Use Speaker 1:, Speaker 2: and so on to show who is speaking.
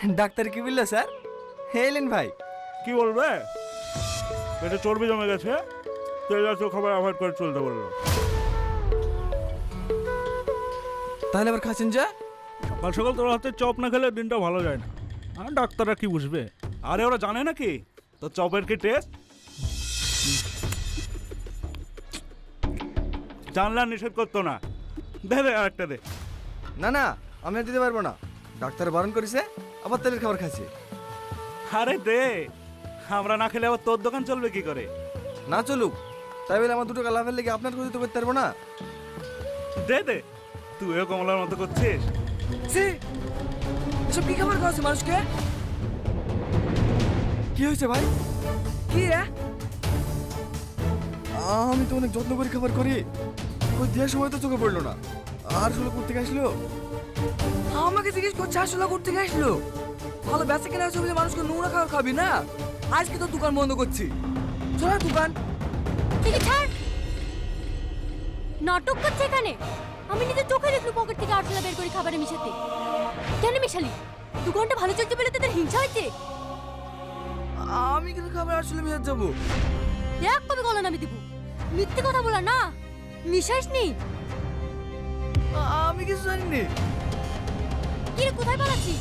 Speaker 1: Doctor কি বললো sir? এলেন ভাই।
Speaker 2: কি বলবে? পেটে চর্বি জমে গেছে, তেল জাতীয় খাবার অ্যাভয়েড করে চলতে বললো।
Speaker 1: তাহলে আবার খাচ্ছেন যা?
Speaker 2: সকাল সকাল তোর হাতে চপ না খেলে দিনটা ভালো যায় না। আর ডাক্তাররা কি বুঝবে? আরে ওরা জানে নাকি তো চপের কি টেস্ট? জানলা নিষেধ করতো না। দে দে আরেকটা দে।
Speaker 1: না না, আমি আর দিতে পারবো না। ডাক্তার বারণ করেছে, আবার তেলের খাবার খাচ্ছি।
Speaker 2: আরে দে, আমরা না খেলে আবার তোর দোকান চলবে কি করে?
Speaker 1: না চলুক, তাই বলে আমার দুটো লাভের লেগে আপনার ক্ষতি তো করতে পারবো না।
Speaker 2: দে দে, তুইও কমলার মতো করছিস।
Speaker 3: এসব কি খাবার খাওয়াচ্ছে মানুষকে?
Speaker 1: কি হয়েছে ভাই?
Speaker 3: কি রে?
Speaker 1: আমি তো অনেক যত্ন করে খাবার করি, ওই দেওয়ার সময় তো চোখে পড়লো না। আর শুলো করতে আসলো।
Speaker 3: আমাকে জিজ্ঞেস করছে আসলে করতে আসলো। ভালো বেচা কেনা হচ্ছে বলে মানুষকে নোংরা খাবার খাবি না? আজকে তো দোকান বন্ধ করছি। চল দোকান
Speaker 4: থেকে ছাড়। নাটক করছে এখানে। আমি নিজে চোখে দেখলু পকেট থেকে আরশোলা বের করে খাবারে মিশাতে। কেন মিশালি? দোকানটা ভালো চলছে বলে তোদের হিংসা হয়েছে?
Speaker 3: আমি কিন্তু খাবার আসলে মিশে যাবো।
Speaker 4: এক কবে গলা নামি দিব। মিথ্যে কথা বলা না, মিশাইস নি।
Speaker 3: আমি কিছু জানি না।
Speaker 4: কি রে, কোথায় পালাচ্ছিস?